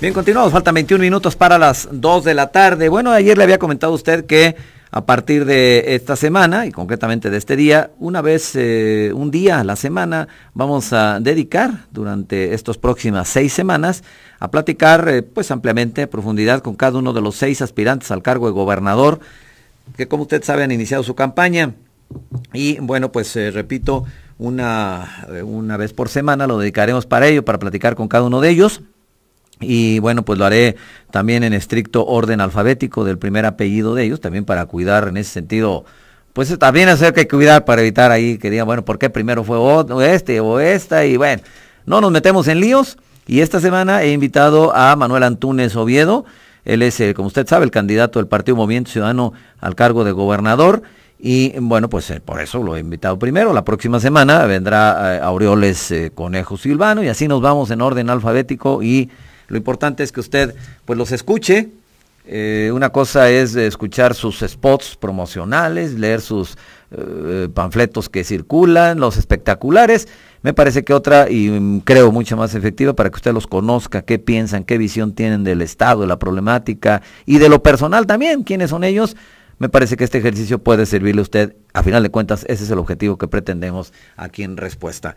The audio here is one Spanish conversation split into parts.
Bien, continuamos, faltan 21 minutos para las 2 de la tarde. Bueno, ayer le había comentado a usted que a partir de esta semana, y concretamente de este día, un día a la semana, vamos a dedicar durante estas próximas 6 semanas a platicar pues ampliamente, a profundidad, con cada uno de los 6 aspirantes al cargo de gobernador, que como usted sabe han iniciado su campaña. Y bueno, pues repito, una vez por semana lo dedicaremos para ello, para platicar con cada uno de ellos. Y bueno, pues lo haré también en estricto orden alfabético del primer apellido de ellos, también para cuidar en ese sentido, pues también hacer que cuidar para evitar ahí que digan, bueno, ¿por qué primero fue este o esta? Y bueno, no nos metemos en líos. Y esta semana he invitado a Manuel Antúnez Oviedo. Él es, como usted sabe, el candidato del Partido Movimiento Ciudadano al cargo de gobernador. Y bueno, pues por eso lo he invitado primero. La próxima semana vendrá Aureoles Conejo Silvano y así nos vamos en orden alfabético. Y lo importante es que usted pues los escuche. Una cosa es escuchar sus spots promocionales, leer sus panfletos que circulan, los espectaculares. Me parece que otra, y creo mucho más efectiva, para que usted los conozca, qué piensan, qué visión tienen del Estado, de la problemática y de lo personal también, quiénes son ellos. Me parece que este ejercicio puede servirle a usted. A final de cuentas, ese es el objetivo que pretendemos aquí en Respuesta.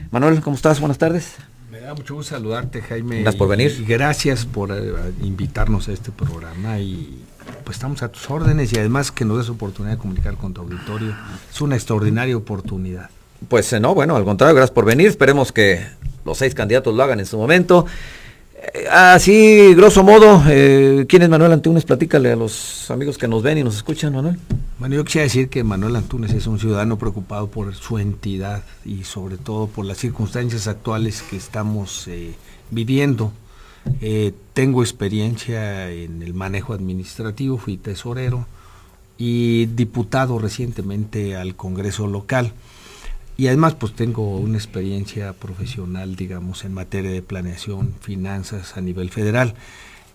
Manuel, ¿cómo estás? Buenas tardes. Me da mucho gusto saludarte, Jaime. Gracias por venir. Y gracias por invitarnos a este programa. Y pues estamos a tus órdenes y además que nos des oportunidad de comunicar con tu auditorio. Es una extraordinaria oportunidad. Pues no, bueno, al contrario, gracias por venir. Esperemos que los 6 candidatos lo hagan en su momento. Así, grosso modo, ¿quién es Manuel Antúnez? Platícale a los amigos que nos ven y nos escuchan, Manuel. Bueno, yo quisiera decir que Manuel Antúnez es un ciudadano preocupado por su entidad y sobre todo por las circunstancias actuales que estamos viviendo. Tengo experiencia en el manejo administrativo, fui tesorero y diputado recientemente al Congreso local. Y además pues tengo una experiencia profesional, digamos, en materia de planeación, finanzas a nivel federal.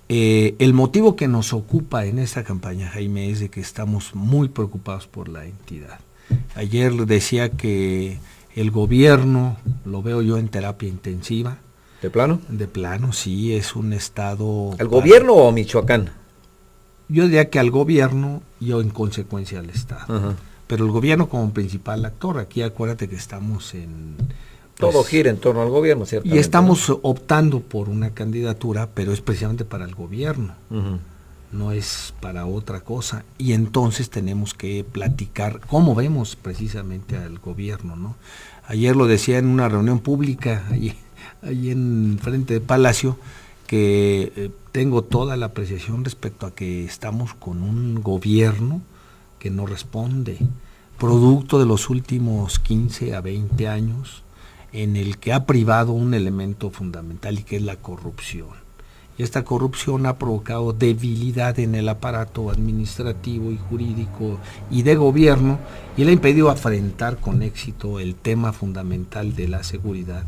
El motivo que nos ocupa en esta campaña, Jaime, es de que estamos muy preocupados por la entidad. Ayer decía que el gobierno, lo veo yo en terapia intensiva. ¿De plano? De plano, sí, es un estado... ¿El gobierno o Michoacán? Yo diría que al gobierno y en consecuencia al Estado. Ajá. Pero el gobierno como principal actor, aquí acuérdate que estamos en... Pues, todo gira en torno al gobierno, ¿cierto? Y estamos optando por una candidatura, pero es precisamente para el gobierno, no es para otra cosa. Y entonces tenemos que platicar cómo vemos precisamente al gobierno, ¿no? Ayer lo decía en una reunión pública, allí en frente de Palacio, que tengo toda la apreciación respecto a que estamos con un gobierno que no responde, producto de los últimos 15 a 20 años, en el que ha privado un elemento fundamental y que es la corrupción. Y esta corrupción ha provocado debilidad en el aparato administrativo y jurídico y de gobierno y le ha impedido afrontar con éxito el tema fundamental de la seguridad.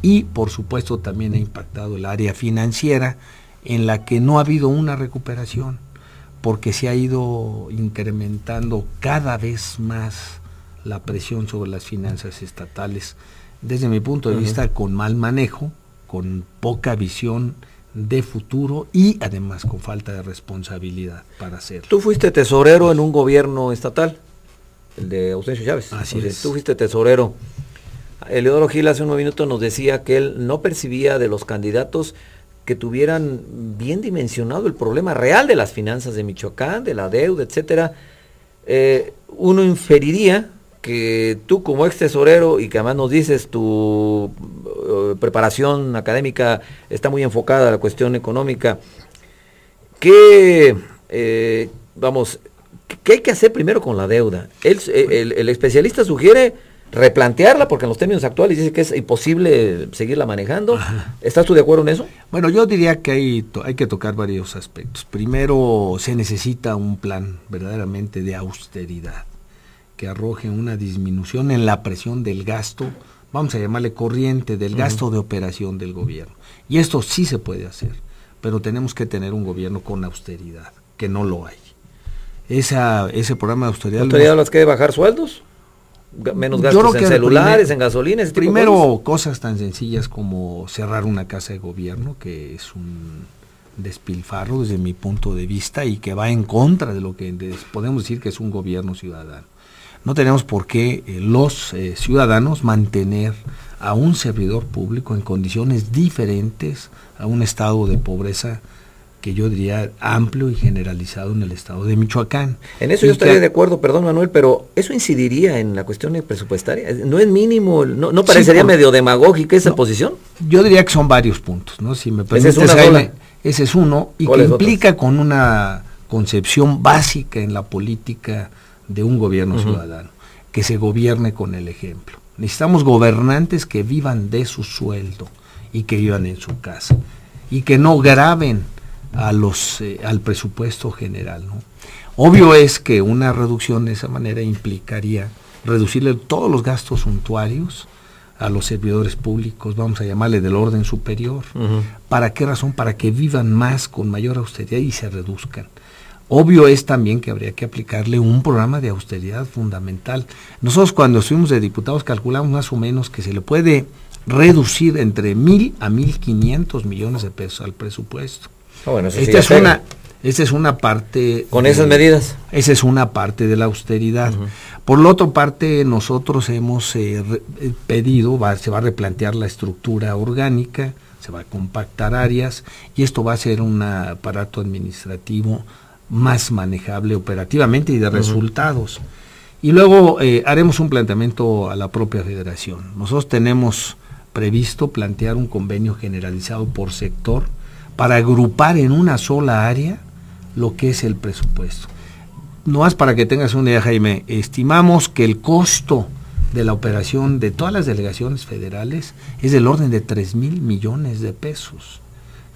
Y por supuesto también ha impactado el área financiera, en la que no ha habido una recuperación, porque se ha ido incrementando cada vez más la presión sobre las finanzas estatales, desde mi punto de vista, con mal manejo, con poca visión de futuro y además con falta de responsabilidad para hacerlo. Tú fuiste tesorero en un gobierno estatal, el de Ausencio Chávez. Así es. Tú fuiste tesorero. Eleodoro Gil hace unos minutos nos decía que él no percibía de los candidatos que tuvieran bien dimensionado el problema real de las finanzas de Michoacán, de la deuda, etcétera. Uno inferiría que tú como ex tesorero y que además nos dices tu preparación académica está muy enfocada a la cuestión económica, ¿qué hay que hacer primero con la deuda? El especialista sugiere replantearla porque en los términos actuales dice que es imposible seguirla manejando. Ajá. ¿Estás tú de acuerdo en eso? Bueno, yo diría que hay que tocar varios aspectos. Primero, se necesita un plan verdaderamente de austeridad que arroje una disminución en la presión del gasto, vamos a llamarle corriente, del gasto de operación del gobierno. Y esto sí se puede hacer, pero tenemos que tener un gobierno con austeridad, que no lo hay. Ese programa de austeridad... ¿Austeridad las que bajar sueldos? menos gastos en celulares, en gasolina, ese tipo de primero cosas tan sencillas como cerrar una casa de gobierno, que es un despilfarro desde mi punto de vista y que va en contra de lo que podemos decir que es un gobierno ciudadano. No tenemos por qué los ciudadanos mantener a un servidor público en condiciones diferentes a un estado de pobreza que yo diría amplio y generalizado en el estado de Michoacán. En eso yo estaría de acuerdo, perdón Manuel, pero ¿eso incidiría en la cuestión presupuestaria? ¿No es mínimo, no parecería medio demagógica esa posición? Yo diría que son varios puntos, ¿no? Si me permites, ese es uno, y que implica con una concepción básica en la política de un gobierno ciudadano, que se gobierne con el ejemplo. Necesitamos gobernantes que vivan de su sueldo y que vivan en su casa y que no graven al presupuesto general, ¿no? Obvio es que una reducción de esa manera implicaría reducirle todos los gastos suntuarios a los servidores públicos, vamos a llamarle del orden superior. ¿Para qué razón? Para que vivan más con mayor austeridad y se reduzcan. Obvio es también que habría que aplicarle un programa de austeridad fundamental. Nosotros cuando estuvimos de diputados calculamos más o menos que se le puede reducir entre 1,000 a 1,500 millones de pesos al presupuesto. Bueno, esta es una parte... ¿Con esas medidas? Esa es una parte de la austeridad. Por la otra parte, nosotros hemos pedido, se va a replantear la estructura orgánica, se va a compactar áreas, y esto va a ser un aparato administrativo más manejable operativamente y de resultados. Y luego haremos un planteamiento a la propia federación. Nosotros tenemos previsto plantear un convenio generalizado por sector para agrupar en una sola área lo que es el presupuesto. No más para que tengas una idea, Jaime, estimamos que el costo de la operación de todas las delegaciones federales es del orden de 3,000 millones de pesos.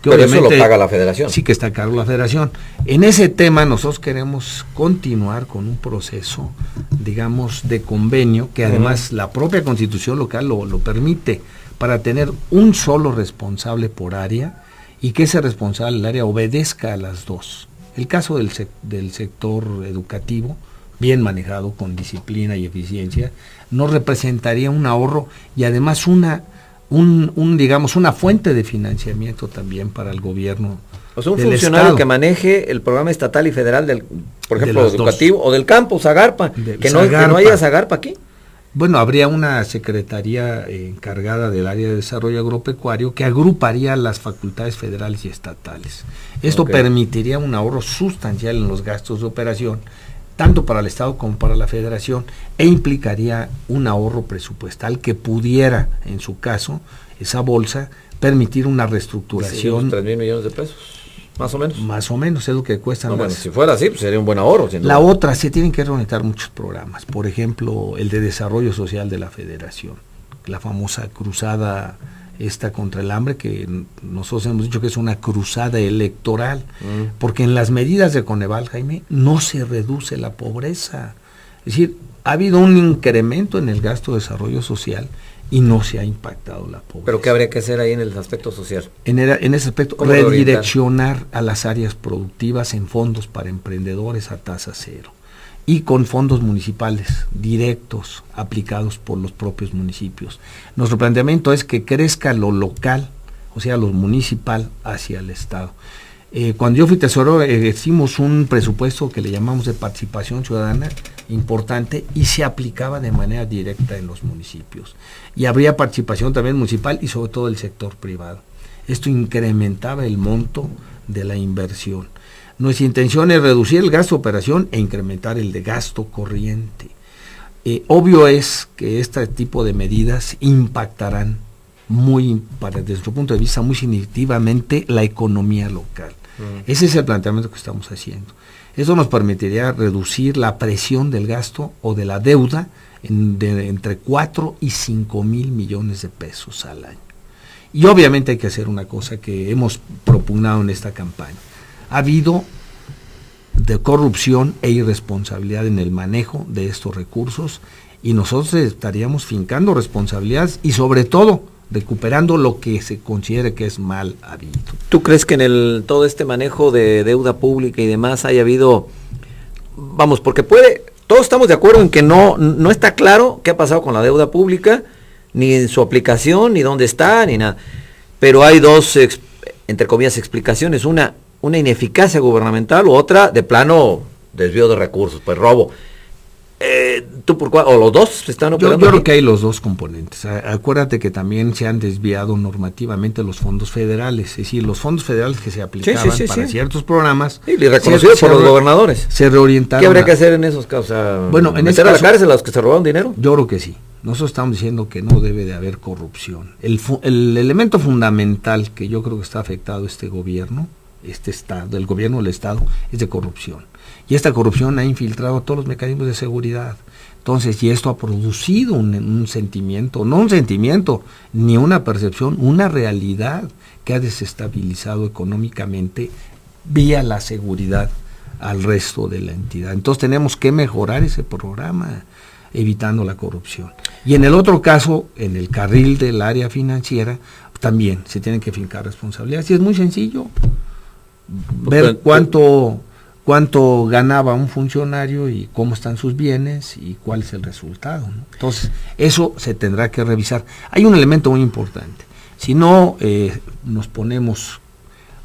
Pero eso lo paga la federación. Sí, que está a cargo la federación. En ese tema nosotros queremos continuar con un proceso, digamos, de convenio, que además la propia constitución local lo permite, para tener un solo responsable por área, y que ese responsable del área obedezca a las dos. El caso del sector educativo, bien manejado con disciplina y eficiencia, nos representaría un ahorro y además una fuente de financiamiento también para el gobierno. O sea, un funcionario que maneje el programa estatal y federal por ejemplo, educativo, o del campus, Zagarpa, que no haya Zagarpa aquí. Bueno, habría una secretaría encargada del área de desarrollo agropecuario que agruparía las facultades federales y estatales. Esto permitiría un ahorro sustancial en los gastos de operación, tanto para el Estado como para la Federación, e implicaría un ahorro presupuestal que pudiera, en su caso, esa bolsa, permitir una reestructuración. Sí, 3,000 millones de pesos. Más o menos. Más o menos, es lo que cuestan. No, bueno, si fuera así, pues sería un buen ahorro. La otra, se tienen que reorientar muchos programas. Por ejemplo, el de desarrollo social de la Federación, la famosa cruzada contra el hambre, que nosotros hemos dicho que es una cruzada electoral, porque en las medidas de Coneval, Jaime, no se reduce la pobreza. Es decir, ha habido un incremento en el gasto de desarrollo social y no se ha impactado la pobreza. ¿Pero qué habría que hacer ahí en el aspecto social? En ese aspecto, redireccionar a las áreas productivas en fondos para emprendedores a tasa cero y con fondos municipales directos aplicados por los propios municipios. Nuestro planteamiento es que crezca lo local, o sea, lo municipal hacia el Estado. Cuando yo fui tesorero, hicimos un presupuesto que le llamamos de participación ciudadana importante y se aplicaba de manera directa en los municipios. Y habría participación también municipal y sobre todo del sector privado. Esto incrementaba el monto de la inversión. Nuestra intención es reducir el gasto de operación e incrementar el de gasto corriente. Obvio es que este tipo de medidas impactarán desde nuestro punto de vista, muy significativamente la economía local. Ese es el planteamiento que estamos haciendo. Eso nos permitiría reducir la presión del gasto o de la deuda entre 4 y 5,000 millones de pesos al año. Y obviamente hay que hacer una cosa que hemos propugnado en esta campaña. Ha habido de corrupción e irresponsabilidad en el manejo de estos recursos y nosotros estaríamos fincando responsabilidades y sobre todo recuperando lo que se considere que es mal habido. ¿Tú crees que en todo este manejo de deuda pública y demás haya habido, porque puede todos estamos de acuerdo en que no está claro qué ha pasado con la deuda pública, ni en su aplicación, ni dónde está, ni nada. Pero hay dos, entre comillas, explicaciones. Una ineficacia gubernamental, u otra, de plano, desvío de recursos, pues robo. ¿Tú por cuál? ¿O los dos están operando? Yo creo que hay los dos componentes. Acuérdate que también se han desviado normativamente los fondos federales, es decir, los fondos federales que se aplicaban para ciertos programas. Sí, y reconocidos por los gobernadores. Se reorientaron. ¿Qué habría que hacer en esos casos? Bueno, en ¿meter a la cárcel a los que se robaron dinero? Yo creo que sí. Nosotros estamos diciendo que no debe de haber corrupción. El elemento fundamental que yo creo que está afectado este gobierno, este Estado, el gobierno del Estado, es de corrupción. Y esta corrupción ha infiltrado todos los mecanismos de seguridad. Entonces, y esto ha producido un sentimiento, no un sentimiento, ni una percepción, una realidad que ha desestabilizado económicamente vía la seguridad al resto de la entidad. Entonces tenemos que mejorar ese programa, evitando la corrupción. Y en el otro caso, en el carril del área financiera, también se tienen que fincar responsabilidades. Y es muy sencillo ver cuánto ganaba un funcionario y cómo están sus bienes y cuál es el resultado, ¿no? Entonces, eso se tendrá que revisar. Hay un elemento muy importante. Si no nos ponemos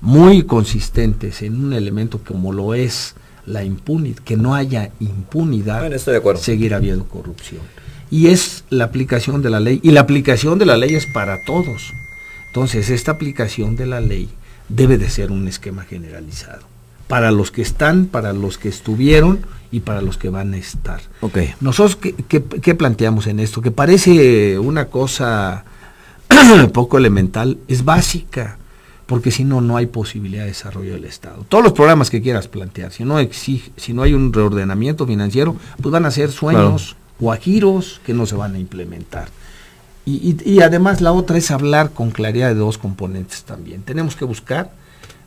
muy consistentes en un elemento como lo es la impunidad, que no haya impunidad, bueno, estoy de acuerdo, seguirá habiendo corrupción. Y es la aplicación de la ley, y la aplicación de la ley es para todos. Entonces, esta aplicación de la ley debe de ser un esquema generalizado, para los que están, para los que estuvieron y para los que van a estar. Okay. Nosotros, ¿qué planteamos en esto? Que parece una cosa poco elemental, es básica, porque si no, no hay posibilidad de desarrollo del Estado. Todos los programas que quieras plantear, si no hay un reordenamiento financiero, pues van a ser sueños, claro, guajiros que no se van a implementar. Y además la otra es hablar con claridad de dos componentes también. Tenemos que buscar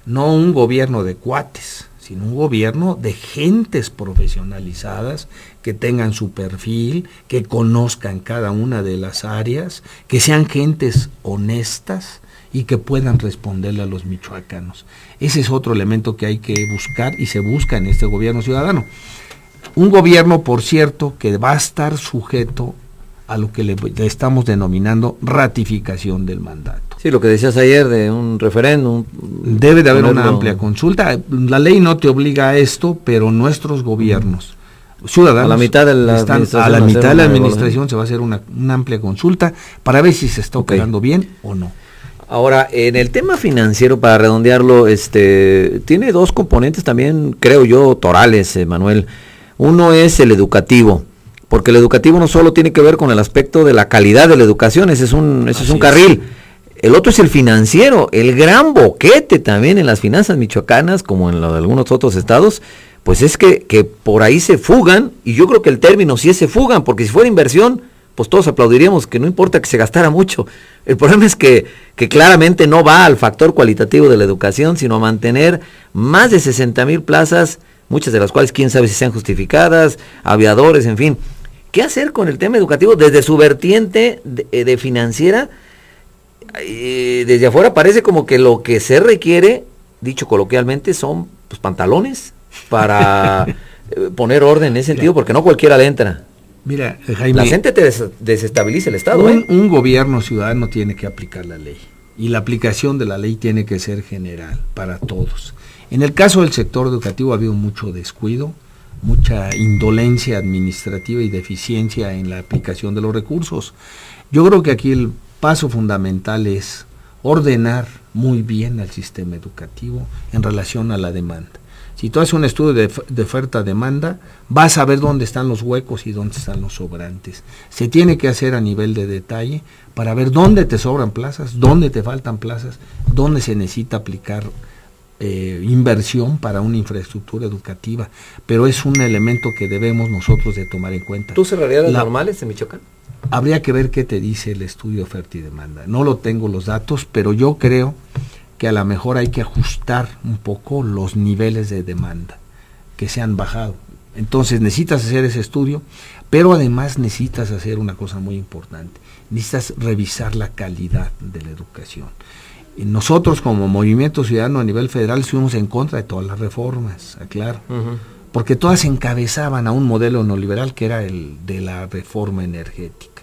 no un gobierno de cuates, sino un gobierno de gentes profesionalizadas que tengan su perfil, que conozcan cada una de las áreas, que sean gentes honestas y que puedan responderle a los michoacanos. Ese es otro elemento que hay que buscar y se busca en este gobierno ciudadano. Un gobierno, por cierto, que va a estar sujeto a lo que le estamos denominando ratificación del mandato. Sí, lo que decías ayer de un referéndum. Debe de haber una amplia consulta. La ley no te obliga a esto, pero nuestros gobiernos ciudadanos, a la mitad de la administración se va a hacer una amplia consulta para ver si se está operando bien o no. Ahora, en el tema financiero, para redondearlo, tiene dos componentes también, creo yo, torales, Manuel. Uno es el educativo, porque el educativo no solo tiene que ver con el aspecto de la calidad de la educación, ese es un carril. El otro es el financiero, el gran boquete también en las finanzas michoacanas, como en lo de algunos otros estados, pues es que por ahí se fugan, y yo creo que el término sí es se fugan, porque si fuera inversión, pues todos aplaudiríamos, que no importa que se gastara mucho. El problema es que claramente no va al factor cualitativo de la educación, sino a mantener más de 60,000 plazas, muchas de las cuales quién sabe si sean justificadas, aviadores, en fin. ¿Qué hacer con el tema educativo desde su vertiente de financiera? Desde afuera parece como que lo que se requiere, dicho coloquialmente, son pues pantalones para poner orden en ese sentido, porque no cualquiera le entra. Mira, Jaime, la gente te desestabiliza el Estado. Un gobierno ciudadano tiene que aplicar la ley, y la aplicación de la ley tiene que ser general para todos. En el caso del sector educativo ha habido mucho descuido, mucha indolencia administrativa y deficiencia en la aplicación de los recursos. Yo creo que aquí el paso fundamental es ordenar muy bien al sistema educativo en relación a la demanda. Si tú haces un estudio de oferta-demanda, vas a ver dónde están los huecos y dónde están los sobrantes. Se tiene que hacer a nivel de detalle para ver dónde te sobran plazas, dónde te faltan plazas, dónde se necesita aplicar inversión para una infraestructura educativa. Pero es un elemento que debemos nosotros de tomar en cuenta. ¿Tú cerrarías las normales en Michoacán? Habría que ver qué te dice el estudio de oferta y demanda. No lo tengo los datos, pero yo creo que a lo mejor hay que ajustar un poco los niveles de demanda que se han bajado. Entonces necesitas hacer ese estudio, pero además necesitas hacer una cosa muy importante. Necesitas revisar la calidad de la educación. Y nosotros como Movimiento Ciudadano a nivel federal estuvimos en contra de todas las reformas, aclaro. porque todas encabezaban a un modelo neoliberal que era el de la reforma energética.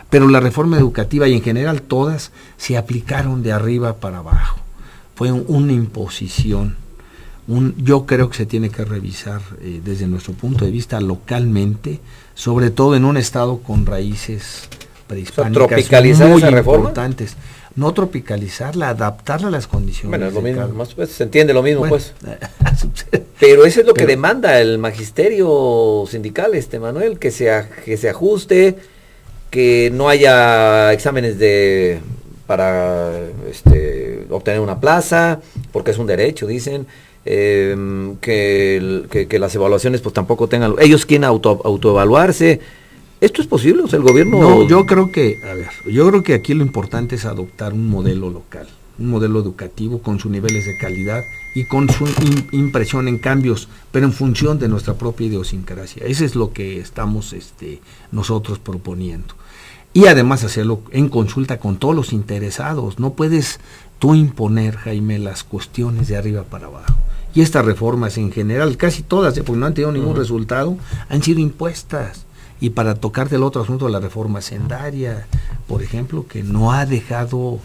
Pero la reforma educativa y en general todas se aplicaron de arriba para abajo. Fue una imposición. Yo creo que se tiene que revisar desde nuestro punto de vista localmente, sobre todo en un estado con raíces prehispánicas tropicalizar muy esa reforma, importantes. No tropicalizarla, adaptarla a las condiciones. Bueno, es lo mismo, más pues, se entiende lo mismo, bueno, pues. Pero eso es lo que demanda el magisterio sindical, Manuel, que se ajuste, que no haya exámenes para obtener una plaza, porque es un derecho, dicen. Que las evaluaciones pues tampoco tengan, ellos quieren autoevaluarse. ¿Esto es posible? O sea, el gobierno... No, yo creo que aquí lo importante es adoptar un modelo local, un modelo educativo con sus niveles de calidad y con su impresión en cambios, pero en función de nuestra propia idiosincrasia. Eso es lo que estamos nosotros proponiendo. Y además hacerlo en consulta con todos los interesados. No puedes tú imponer, Jaime, las cuestiones de arriba para abajo. Y estas reformas en general, casi todas, porque no han tenido ningún resultado, han sido impuestas. Y para tocar del otro asunto, la reforma sendaria, por ejemplo, que no ha dejado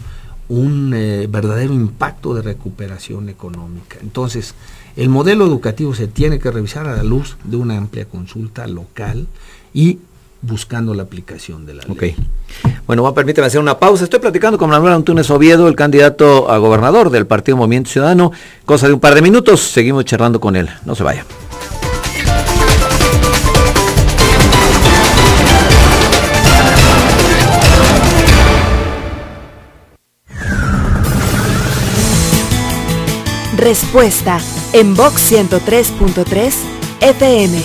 un verdadero impacto de recuperación económica. Entonces, el modelo educativo se tiene que revisar a la luz de una amplia consulta local y buscando la aplicación de la ley. Bueno, permíteme hacer una pausa. Estoy platicando con Manuel Antunes Oviedo, el candidato a gobernador del Partido Movimiento Ciudadano. Cosa de un par de minutos, seguimos charlando con él. No se vaya. Respuesta en Vox 103.3 FM.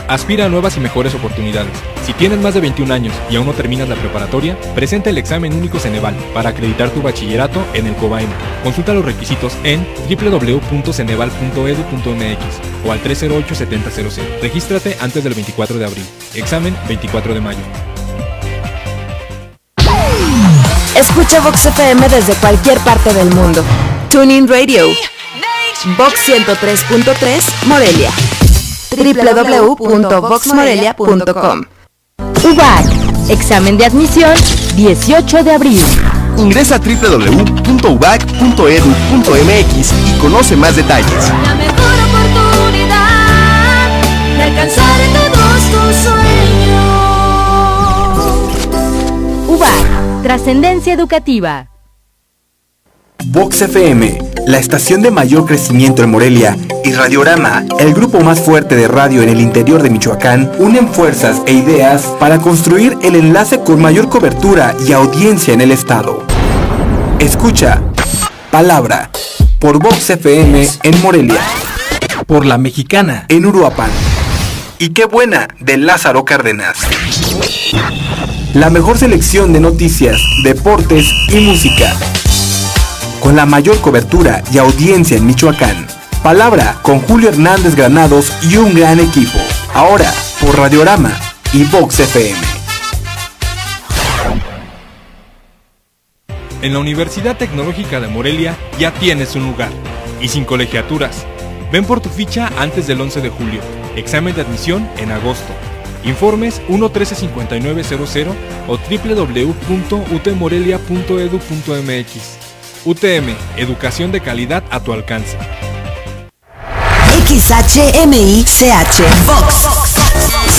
Aspira a nuevas y mejores oportunidades. Si tienes más de 21 años y aún no terminas la preparatoria, presenta el examen único Ceneval para acreditar tu bachillerato en el COBAEM. Consulta los requisitos en www.ceneval.edu.mx o al 308-7000. Regístrate antes del 24 de abril. Examen 24 de mayo. Escucha Vox FM desde cualquier parte del mundo. TuneIn Radio. Vox 103.3 Morelia. www.voxmorelia.com. UBAC, examen de admisión 18 de abril. Ingresa a www.ubac.edu.mx y conoce más detalles. La mejor oportunidad de alcanzar todos tus sueños. UBAC, trascendencia educativa. Vox FM, la estación de mayor crecimiento en Morelia, y Radiorama, el grupo más fuerte de radio en el interior de Michoacán, unen fuerzas e ideas para construir el enlace con mayor cobertura y audiencia en el estado. Escucha Palabra por Vox FM en Morelia, por La Mexicana en Uruapan y Qué Buena de Lázaro Cárdenas. La mejor selección de noticias, deportes y música, con la mayor cobertura y audiencia en Michoacán. Palabra con Julio Hernández Granados y un gran equipo. Ahora por Radiorama y Vox FM. En la Universidad Tecnológica de Morelia ya tienes un lugar. Y sin colegiaturas. Ven por tu ficha antes del 11 de julio. Examen de admisión en agosto. Informes 1-13-5900 o www.utmorelia.edu.mx. UTM, educación de calidad a tu alcance. XHMICH Vox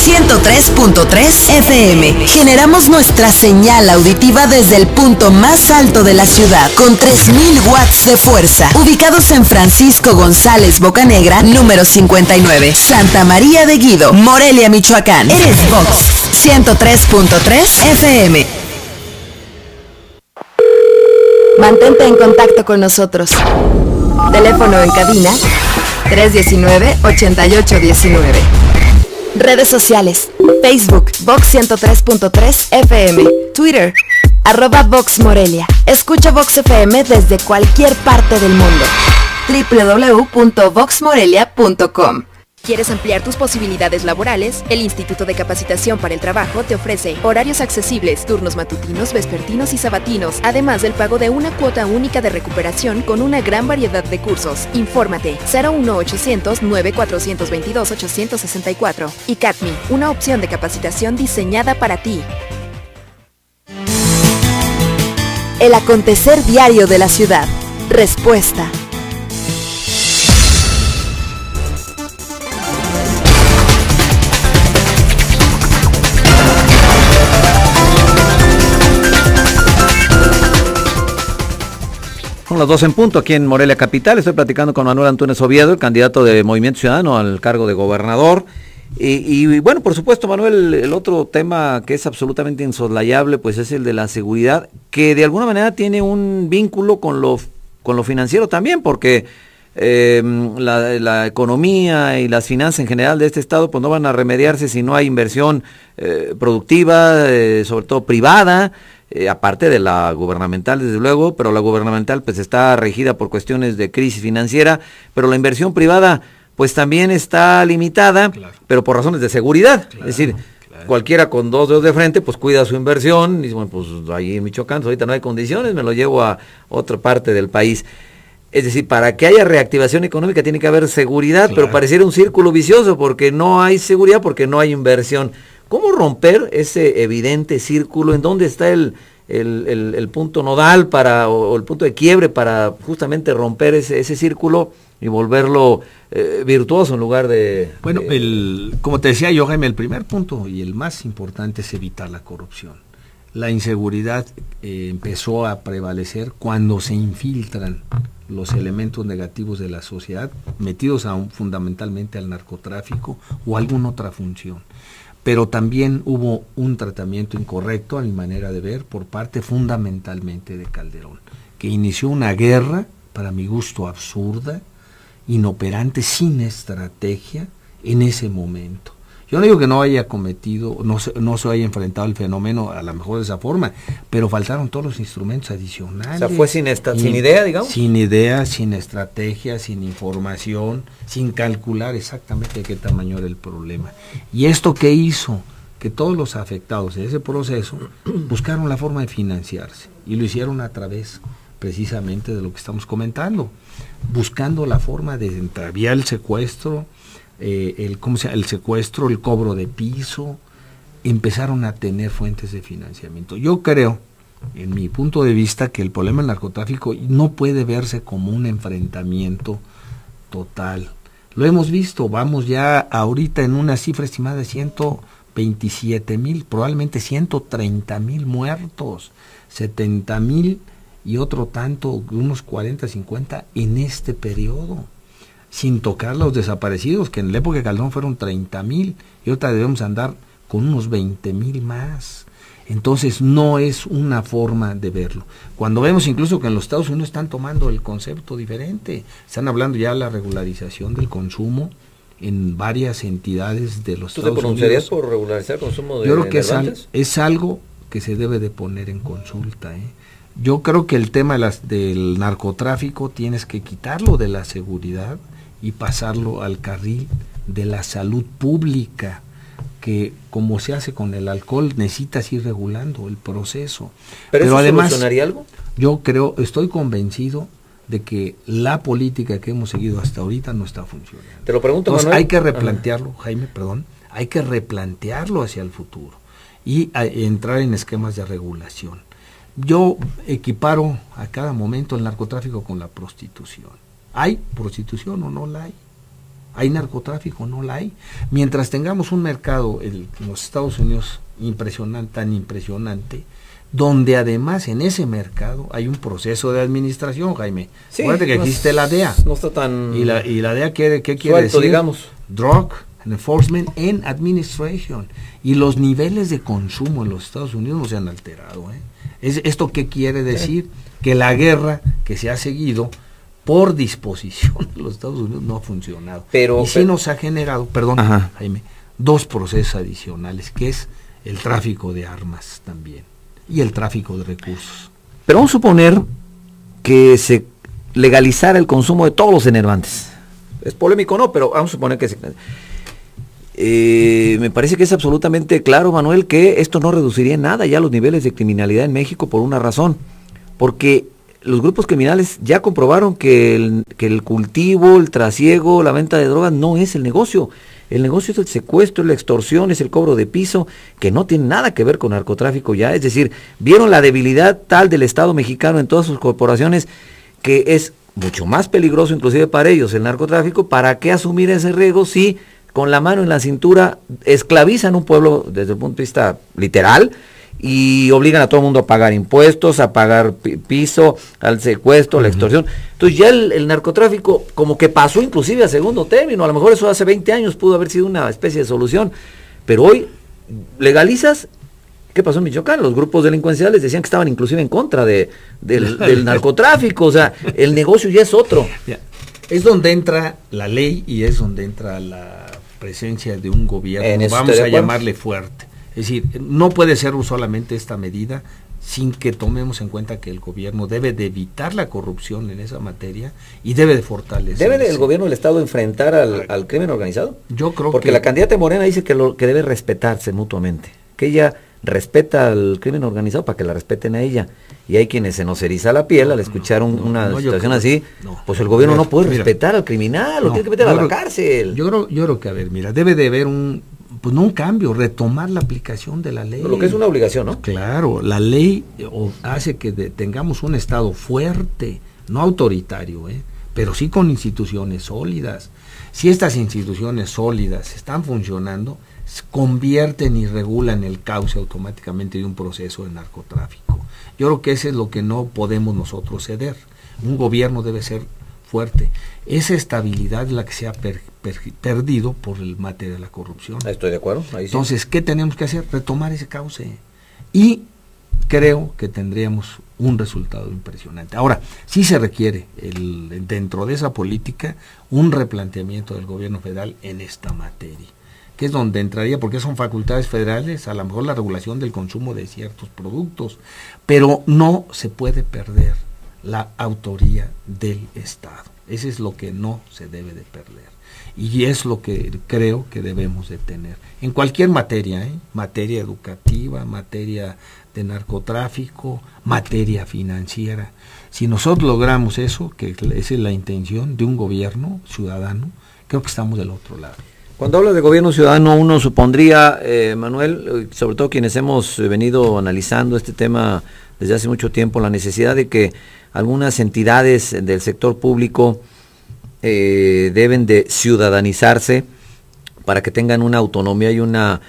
103.3 FM. Generamos nuestra señal auditiva desde el punto más alto de la ciudad, con 3000 watts de fuerza, ubicados en Francisco González Bocanegra, número 59, Santa María de Guido, Morelia, Michoacán. Eres Vox 103.3 FM. Mantente en contacto con nosotros. Teléfono en cabina 319-8819. Redes sociales: Facebook, Vox 103.3 FM, Twitter, @Vox Morelia. Escucha Vox FM desde cualquier parte del mundo. www.voxmorelia.com. ¿Quieres ampliar tus posibilidades laborales? El Instituto de Capacitación para el Trabajo te ofrece horarios accesibles, turnos matutinos, vespertinos y sabatinos, además del pago de una cuota única de recuperación con una gran variedad de cursos. Infórmate 01800-9422-864. ICATMI, una opción de capacitación diseñada para ti. El acontecer diario de la ciudad. Respuesta. Son las 12 en punto aquí en Morelia Capital. Estoy platicando con Manuel Antunes Oviedo, el candidato de Movimiento Ciudadano al cargo de gobernador. Y bueno, por supuesto, Manuel, el otro tema que es absolutamente insoslayable, pues es el de la seguridad, que de alguna manera tiene un vínculo con lo financiero también, porque la economía y las finanzas en general de este estado pues no van a remediarse si no hay inversión productiva, sobre todo privada, aparte de la gubernamental desde luego, pero la gubernamental pues está regida por cuestiones de crisis financiera, pero la inversión privada pues también está limitada, claro, pero por razones de seguridad, claro, es decir, claro, cualquiera con dos dedos de frente pues cuida su inversión, y dice, bueno, pues ahí en Michoacán ahorita no hay condiciones, me lo llevo a otra parte del país. Es decir, para que haya reactivación económica tiene que haber seguridad, claro, pero pareciera un círculo vicioso porque no hay seguridad, porque no hay inversión. ¿Cómo romper ese evidente círculo? ¿En dónde está el punto nodal o el punto de quiebre para justamente romper ese círculo y volverlo virtuoso en lugar de... Bueno, como te decía yo, Jaime, el primer punto y el más importante es evitar la corrupción. La inseguridad empezó a prevalecer cuando se infiltran los elementos negativos de la sociedad metidos fundamentalmente al narcotráfico o a alguna otra función. Pero también hubo un tratamiento incorrecto, a mi manera de ver, por parte fundamentalmente de Calderón, que inició una guerra, para mi gusto absurda, inoperante, sin estrategia en ese momento. Yo no digo que no haya cometido, no se haya enfrentado al fenómeno a lo mejor de esa forma, pero faltaron todos los instrumentos adicionales. O sea, fue sin idea, digamos. Sin idea, sin estrategia, sin información, sin calcular exactamente de qué tamaño era el problema. ¿Y esto qué hizo? Que todos los afectados de ese proceso buscaron la forma de financiarse, y lo hicieron a través precisamente de lo que estamos comentando, buscando la forma de entraviar el secuestro, el secuestro, el cobro de piso, empezaron a tener fuentes de financiamiento. Yo creo, en mi punto de vista, que el problema del narcotráfico no puede verse como un enfrentamiento total. Lo hemos visto, vamos ya ahorita en una cifra estimada de 127,000, probablemente 130,000 muertos, 70,000 y otro tanto, unos 40, 50 en este periodo, sin tocar los desaparecidos, que en la época de Calderón fueron 30,000, y ahorita debemos andar con unos 20,000 más. Entonces no es una forma de verlo. Cuando vemos incluso que en los Estados Unidos están tomando el concepto diferente, están hablando ya de la regularización del consumo en varias entidades de los Estados Unidos. ¿Tú te pronunciarías por regularizar el consumo de Yo creo que es algo que se debe de poner en consulta, Yo creo que el tema del narcotráfico tienes que quitarlo de la seguridad y pasarlo al carril de la salud pública, que como se hace con el alcohol, necesitas ir regulando el proceso. ¿Pero eso además solucionaría algo? Yo estoy convencido de que la política que hemos seguido hasta ahorita no está funcionando. Te lo pregunto, Entonces, Manuel. hay que replantearlo, Jaime, hay que replantearlo hacia el futuro y entrar en esquemas de regulación. Yo equiparo a cada momento el narcotráfico con la prostitución. ¿Hay prostitución o no la hay? ¿Hay narcotráfico o no la hay? Mientras tengamos un mercado en los Estados Unidos tan impresionante, donde además en ese mercado hay un proceso de administración, Jaime. Sí, acuérdate que existe la DEA. No está tan... Y la DEA, ¿qué quiere suelto, decir? Digamos. Drug Enforcement and Administration. Y los niveles de consumo en los Estados Unidos no se han alterado. ¿Esto qué quiere decir? Que la guerra que se ha seguido por disposición de los Estados Unidos no ha funcionado. Y sí nos ha generado, Jaime, dos procesos adicionales, que es el tráfico de armas también y el tráfico de recursos. Pero vamos a suponer que se legalizara el consumo de todos los enervantes. es polémico o no, pero vamos a suponer que me parece que es absolutamente claro, Manuel, que esto no reduciría en nada ya los niveles de criminalidad en México por una razón, porque los grupos criminales ya comprobaron que el cultivo, el trasiego, la venta de drogas no es el negocio. El negocio es el secuestro, es la extorsión, es el cobro de piso, que no tiene nada que ver con narcotráfico ya. Es decir, vieron la debilidad tal del Estado mexicano en todas sus corporaciones, que es mucho más peligroso inclusive para ellos el narcotráfico. ¿Para qué asumir ese riesgo si con la mano en la cintura esclavizan un pueblo desde el punto de vista literal y obligan a todo el mundo a pagar impuestos, a pagar piso, al secuestro, la extorsión? Entonces ya el narcotráfico como que pasó inclusive a segundo término. A lo mejor eso hace 20 años pudo haber sido una especie de solución, pero hoy legalizas. ¿Qué pasó en Michoacán? Los grupos delincuenciales decían que estaban inclusive en contra del narcotráfico. O sea, el negocio ya es otro. Es donde entra la ley y es donde entra la presencia de un gobierno, vamos a llamarle fuerte. Es decir, no puede ser solamente esta medida sin que tomemos en cuenta que el gobierno debe de evitar la corrupción en esa materia y debe de fortalecer. ¿Debe el gobierno del Estado enfrentar al crimen organizado? Yo creo porque la candidata Morena dice que debe respetarse mutuamente, que ella respeta al crimen organizado para que la respeten a ella. Y hay quienes se nos eriza la piel al escuchar una situación así. Pues el gobierno no puede respetar al criminal, lo tiene que meter a la cárcel. Yo creo que, a ver, mira, debe de haber un cambio, retomar la aplicación de la ley. Lo que es una obligación, ¿no? Claro, la ley hace que tengamos un Estado fuerte, no autoritario, pero sí con instituciones sólidas. Si estas instituciones sólidas están funcionando, convierten y regulan el cauce automáticamente de un proceso de narcotráfico. Yo creo que eso es lo que no podemos nosotros ceder. Un gobierno debe ser fuerte. Esa estabilidad es la que se ha perdido por el materia de la corrupción. Estoy de acuerdo. Ahí sí. Entonces, ¿qué tenemos que hacer? Retomar ese cauce. Y creo que tendríamos un resultado impresionante. Ahora, sí se requiere dentro de esa política un replanteamiento del gobierno federal en esta materia, que es donde entraría, porque son facultades federales, a lo mejor la regulación del consumo de ciertos productos, pero no se puede perder la autoría del Estado. Eso es lo que no se debe de perder. Y es lo que creo que debemos de tener. En cualquier materia, materia educativa, materia de narcotráfico, materia financiera. Si nosotros logramos eso, que esa es la intención de un gobierno ciudadano, creo que estamos del otro lado. Cuando hablas de gobierno ciudadano, uno supondría, Manuel, sobre todo quienes hemos venido analizando este tema desde hace mucho tiempo, la necesidad de que algunas entidades del sector público deben de ciudadanizarse para que tengan una autonomía y una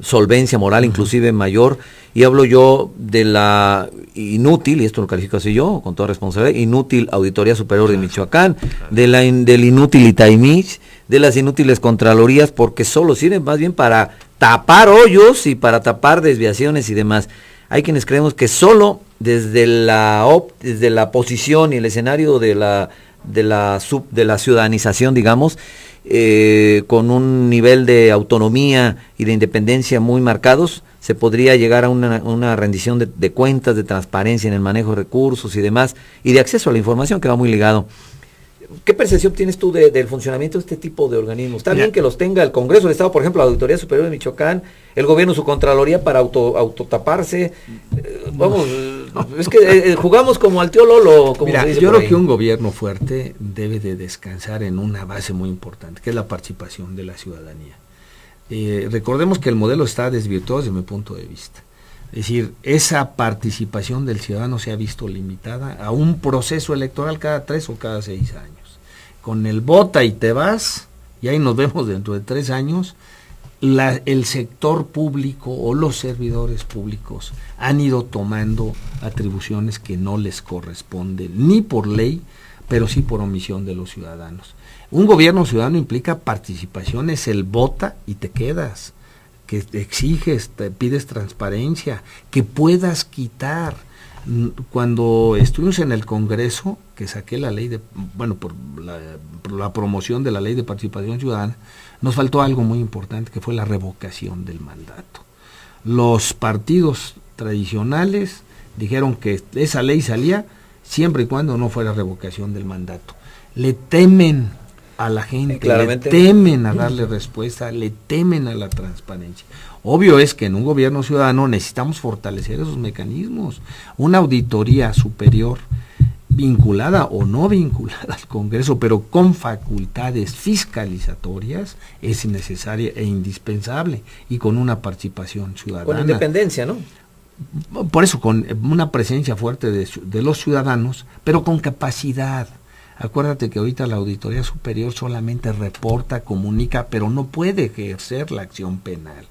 solvencia moral inclusive mayor. Y hablo yo de la inútil, y esto lo califico así yo, con toda responsabilidad, inútil Auditoría Superior de Michoacán, del inútil ITAIMIX, de las inútiles Contralorías, porque solo sirven más bien para tapar hoyos y para tapar desviaciones y demás. Hay quienes creemos que solo desde la posición y el escenario de la ciudadanización, digamos, con un nivel de autonomía y de independencia muy marcados, se podría llegar a una rendición de cuentas, de transparencia en el manejo de recursos y demás, y de acceso a la información, que va muy ligado. ¿Qué percepción tienes tú del funcionamiento de este tipo de organismos? Está bien que los tenga el Congreso del Estado, por ejemplo, la Auditoría Superior de Michoacán, el gobierno su Contraloría para autotaparse. Es que jugamos como al tío Lolo, como se dice. Yo creo que un gobierno fuerte debe de descansar en una base muy importante, que es la participación de la ciudadanía. Recordemos que el modelo está desvirtuado desde mi punto de vista. Es decir, esa participación del ciudadano se ha visto limitada a un proceso electoral cada 3 o cada 6 años. Con el vota y te vas, y ahí nos vemos dentro de 3 años, el sector público o los servidores públicos han ido tomando atribuciones que no les corresponden, ni por ley, pero sí por omisión de los ciudadanos. Un gobierno ciudadano implica participación, es el vota y te quedas, que te exiges, te pides transparencia, que puedas quitar. Cuando estuvimos en el Congreso, que saqué la ley por la promoción de la ley de participación ciudadana, nos faltó algo muy importante, que fue la revocación del mandato. Los partidos tradicionales dijeron que esa ley salía siempre y cuando no fuera revocación del mandato. Le temen a la gente, claramente le temen a darle respuesta, le temen a la transparencia. Obvio es que en un gobierno ciudadano necesitamos fortalecer esos mecanismos, una auditoría superior vinculada o no vinculada al Congreso, pero con facultades fiscalizatorias, es necesaria e indispensable, y con una participación ciudadana. Con independencia, ¿no? Por eso, con una presencia fuerte de los ciudadanos, pero con capacidad. Acuérdate que ahorita la Auditoría Superior solamente reporta, comunica, pero no puede ejercer la acción penal.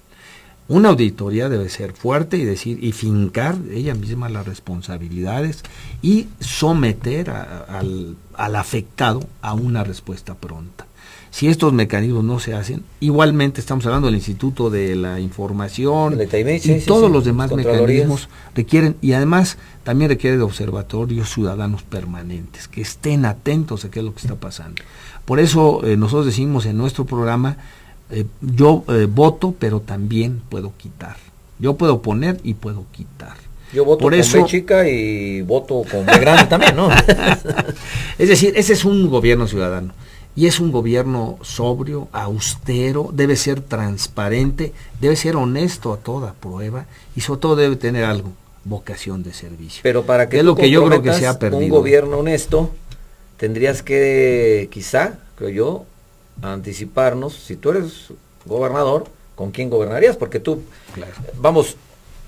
Una auditoría debe ser fuerte y fincar ella misma las responsabilidades y someter al afectado a una respuesta pronta. Si estos mecanismos no se hacen, igualmente estamos hablando del Instituto de la Información y todos los demás mecanismos requieren, y además también requiere de observatorios ciudadanos permanentes, que estén atentos a qué es lo que está pasando. Por eso nosotros decimos en nuestro programa, yo voto, pero también puedo quitar. Yo puedo poner y puedo quitar. Yo voto por eso, con B chica y voto con B grande también, ¿no? Es decir, ese es un gobierno ciudadano. Y es un gobierno sobrio, austero, debe ser transparente, debe ser honesto a toda prueba y sobre todo debe tener algo, vocación de servicio. Pero para que es lo que yo creo que se ha perdido. Un gobierno honesto, tendrías que, quizá, creo yo, anticiparnos, si tú eres gobernador, ¿con quién gobernarías? Porque tú, claro, vamos,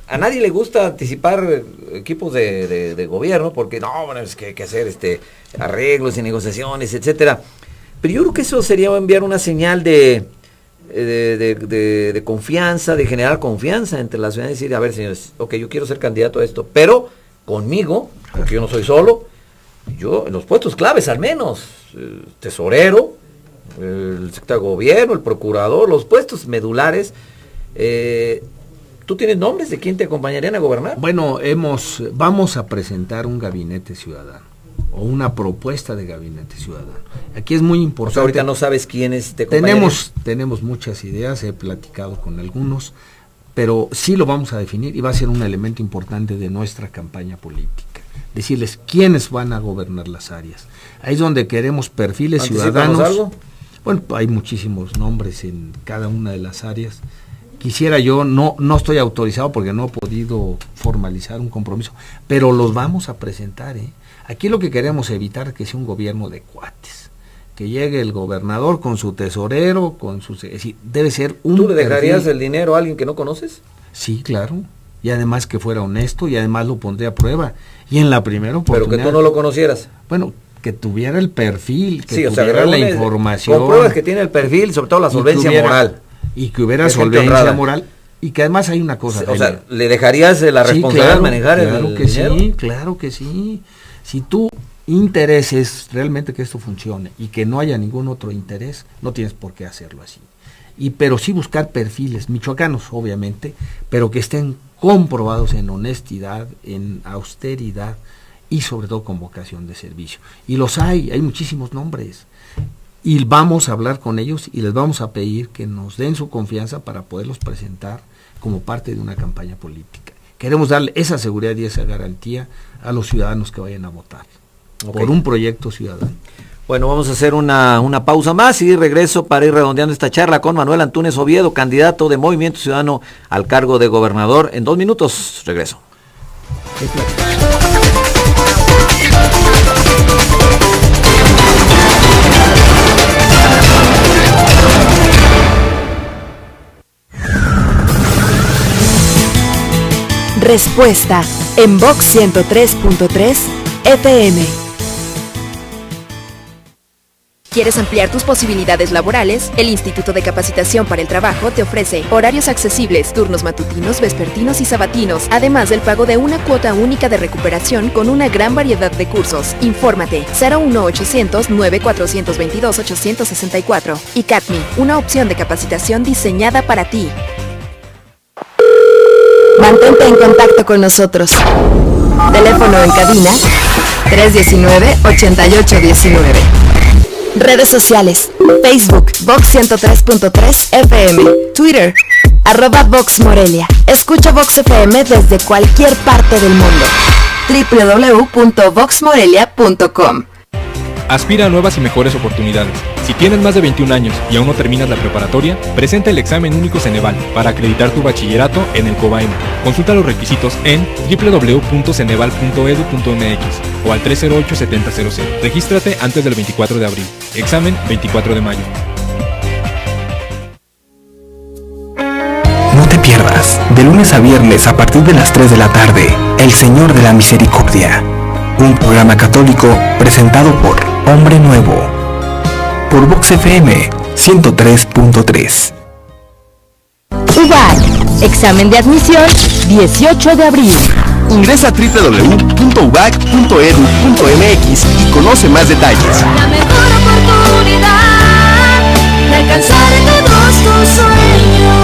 a nadie le gusta anticipar equipos de gobierno, porque no, bueno, es que hay que hacer arreglos y negociaciones, etcétera. Pero yo creo que eso sería enviar una señal de confianza, de generar confianza entre la ciudad, y decir, a ver, señores, ok, yo quiero ser candidato a esto, pero conmigo, porque yo no soy solo, yo en los puestos claves al menos, tesorero, el secretario de gobierno, el procurador, los puestos medulares, ¿tú tienes nombres de quién te acompañarían a gobernar? Bueno, vamos a presentar un gabinete ciudadano, o una propuesta de gabinete ciudadano. Aquí es muy importante. O sea, ahorita no sabes quiénes te acompañarían. Tenemos muchas ideas, he platicado con algunos, pero sí lo vamos a definir y va a ser un elemento importante de nuestra campaña política. Decirles quiénes van a gobernar las áreas. Ahí es donde queremos perfiles ciudadanos. ¿Algo? Bueno, hay muchísimos nombres en cada una de las áreas. Quisiera yo, no estoy autorizado porque no he podido formalizar un compromiso, pero los vamos a presentar, ¿eh? Aquí lo que queremos evitar es que sea un gobierno de cuates, que llegue el gobernador con su tesorero, es decir, debe ser un... ¿Tú le dejarías el dinero a alguien que no conoces? Sí, claro, y además que fuera honesto, y además lo pondría a prueba, y en la primera oportunidad... Pero que tú no lo conocieras. Bueno, que tuviera el perfil, que tuviera la información... Con pruebas que tiene el perfil, sobre todo la solvencia moral. Y que hubiera solvencia moral, y que además hay una cosa... O sea, ¿le dejarías la responsabilidad de manejar el dinero? Sí, claro que sí. Si tu interés es realmente que esto funcione y que no haya ningún otro interés, no tienes por qué hacerlo así. Pero sí buscar perfiles michoacanos, obviamente, pero que estén comprobados en honestidad, en austeridad y sobre todo con vocación de servicio. Y los hay muchísimos nombres. Y vamos a hablar con ellos y les vamos a pedir que nos den su confianza para poderlos presentar como parte de una campaña política. Queremos darle esa seguridad y esa garantía a los ciudadanos que vayan a votar por un proyecto ciudadano. Bueno, vamos a hacer una pausa más y regreso para ir redondeando esta charla con Manuel Antúnez Oviedo, candidato de Movimiento Ciudadano al cargo de gobernador. En 2 minutos regreso. Respuesta en Vox 103.3 FM. ¿Quieres ampliar tus posibilidades laborales? El Instituto de Capacitación para el Trabajo te ofrece horarios accesibles, turnos matutinos, vespertinos y sabatinos, además del pago de una cuota única de recuperación con una gran variedad de cursos. Infórmate 01800 9422 864. ICATMI, una opción de capacitación diseñada para ti. Mantente en contacto con nosotros. Teléfono en cabina 319-8819. Redes sociales: Facebook, Vox 103.3 FM, Twitter, @Vox Morelia. Escucha Vox FM desde cualquier parte del mundo. www.voxmorelia.com. Aspira a nuevas y mejores oportunidades. Si tienes más de 21 años y aún no terminas la preparatoria, presenta el examen único Ceneval para acreditar tu bachillerato en el COBAEM. Consulta los requisitos en www.ceneval.edu.mx o al 308-7000. Regístrate antes del 24 de abril. Examen 24 de mayo. No te pierdas, de lunes a viernes a partir de las 3 de la tarde, El Señor de la Misericordia. Un programa católico presentado por Hombre Nuevo. Por Vox FM 103.3. UBAC, examen de admisión 18 de abril. Ingresa a www.ubac.edu.mx y conoce más detalles. La mejor oportunidad de alcanzar todos tus sueños.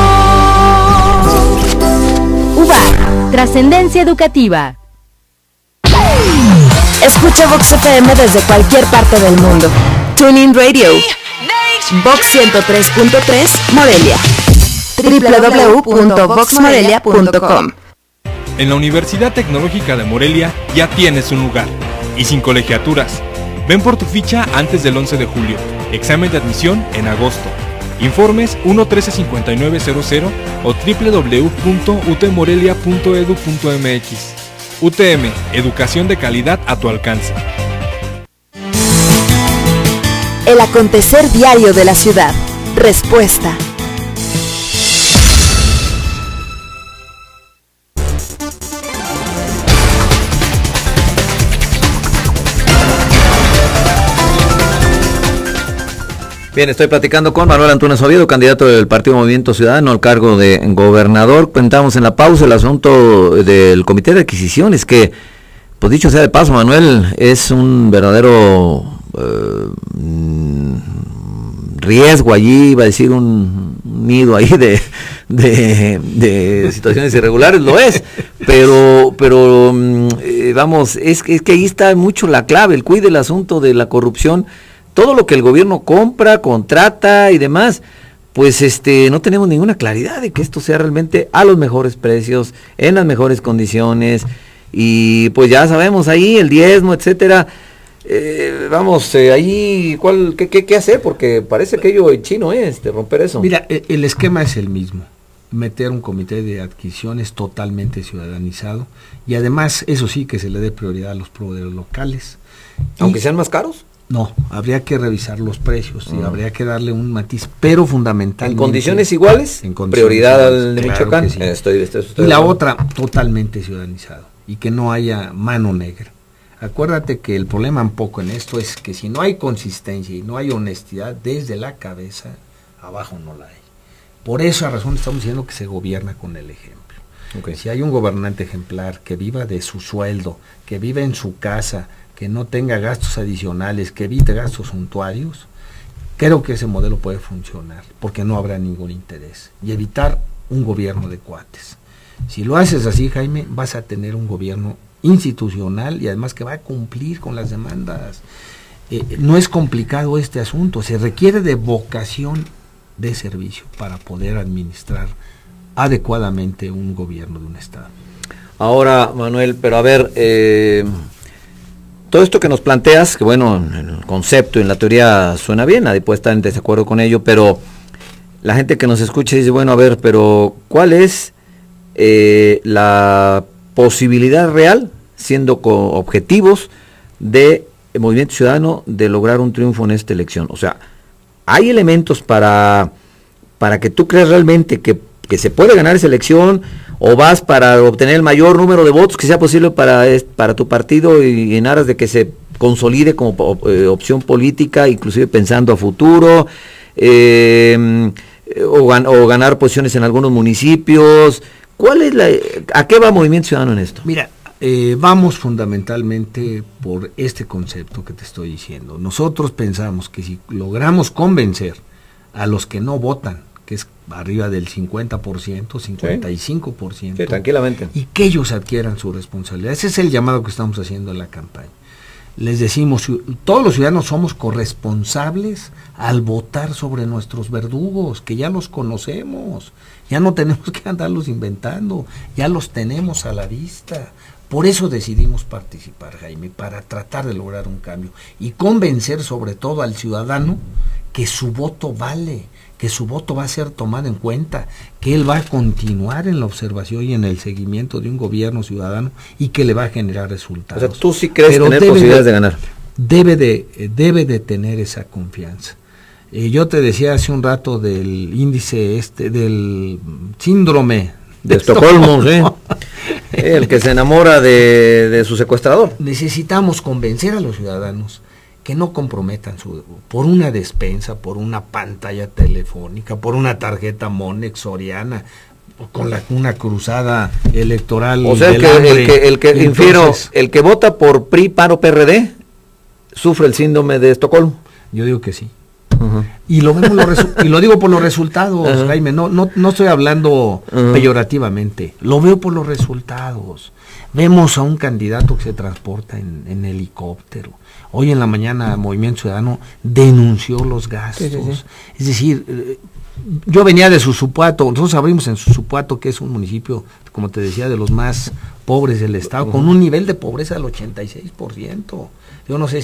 UBAC, trascendencia educativa. Escucha Vox FM desde cualquier parte del mundo. TuneIn Radio. Vox 103.3 Morelia. www.voxmorelia.com. En la Universidad Tecnológica de Morelia ya tienes un lugar. Y sin colegiaturas. Ven por tu ficha antes del 11 de julio. Examen de admisión en agosto. Informes 1-13-5900 o www.utmorelia.edu.mx. UTM, educación de calidad a tu alcance. El acontecer diario de la ciudad. Respuesta. Bien, estoy platicando con Manuel Antunes Oviedo, candidato del Partido Movimiento Ciudadano al cargo de gobernador. Comentamos en la pausa el asunto del Comité de Adquisiciones, que, pues dicho sea de paso, Manuel, es un verdadero riesgo allí, iba a decir un nido ahí de situaciones irregulares, lo es, pero vamos, es que ahí está mucho la clave, el cuide el asunto de la corrupción. Todo lo que el gobierno compra, contrata y demás, pues no tenemos ninguna claridad de que esto sea realmente a los mejores precios, en las mejores condiciones, y pues ya sabemos ahí el diezmo, etcétera. Ahí, ¿qué hacer? Porque parece que ello chino es, romper eso. Mira, el esquema es el mismo. Meter un comité de adquisiciones totalmente ciudadanizado, y además, eso sí, que se le dé prioridad a los proveedores locales. ¿Aunque sean más caros? No, habría que revisar los precios y habría que darle un matiz, pero fundamentalmente... ¿En condiciones iguales? En condiciones prioridad iguales, al de claro Michoacán. Sí. Estoy y la otra, totalmente ciudadanizado, y que no haya mano negra. Acuérdate que el problema un poco en esto es que si no hay consistencia y no hay honestidad desde la cabeza, abajo no la hay. Por esa razón estamos diciendo que se gobierna con el ejemplo. Okay. Si hay un gobernante ejemplar que viva de su sueldo, que viva en su casa, que no tenga gastos adicionales, que evite gastos suntuarios, creo que ese modelo puede funcionar, porque no habrá ningún interés, y evitar un gobierno de cuates. Si lo haces así, Jaime, vas a tener un gobierno institucional y además que va a cumplir con las demandas. No es complicado este asunto, se requiere de vocación de servicio para poder administrar adecuadamente un gobierno de un estado. Ahora, Manuel, pero a ver, todo esto que nos planteas, que bueno, en el concepto y en la teoría suena bien, nadie puede estar en desacuerdo con ello, pero la gente que nos escucha dice, bueno, a ver, pero ¿cuál es la posibilidad real, siendo objetivos, de Movimiento Ciudadano de lograr un triunfo en esta elección? O sea, ¿hay elementos para que tú creas realmente que se puede ganar esa elección, o vas para obtener el mayor número de votos que sea posible para tu partido y en aras de que se consolide como opción política, inclusive pensando a futuro, o ganar posiciones en algunos municipios? ¿A qué va Movimiento Ciudadano en esto? Mira, vamos fundamentalmente por este concepto que te estoy diciendo. Nosotros pensamos que si logramos convencer a los que no votan, que es arriba del 50%, 55%, sí, tranquilamente, y que ellos adquieran su responsabilidad. Ese es el llamado que estamos haciendo en la campaña. Les decimos, todos los ciudadanos somos corresponsables al votar sobre nuestros verdugos, que ya los conocemos, Ya no tenemos que andarlos inventando, ya los tenemos a la vista. Por eso decidimos participar, Jaime, para tratar de lograr un cambio y convencer sobre todo al ciudadano que su voto vale, que su voto va a ser tomado en cuenta, que él va a continuar en la observación y en el seguimiento de un gobierno ciudadano y que le va a generar resultados. O sea, ¿tú sí crees tener posibilidades de ganar? Debe de tener esa confianza. Yo te decía hace un rato del índice del síndrome de Estocolmo, ¿sí? El que se enamora de su secuestrador. Necesitamos convencer a los ciudadanos que no comprometan por una despensa, por una pantalla telefónica, por una tarjeta Monex Soriana, con una cruzada electoral. O sea, el que vota por PRI, PAN o PRD sufre el síndrome de Estocolmo. Yo digo que sí. Y lo vemos y lo digo por los resultados, Jaime, no estoy hablando peyorativamente, lo veo por los resultados. Vemos a un candidato que se transporta en helicóptero. Hoy en la mañana Movimiento Ciudadano denunció los gastos. Sí. Es decir, yo venía de Susupuato, nosotros abrimos en Susupuato, que es un municipio, como te decía, de los más pobres del estado, con un nivel de pobreza del 86%. Yo no sé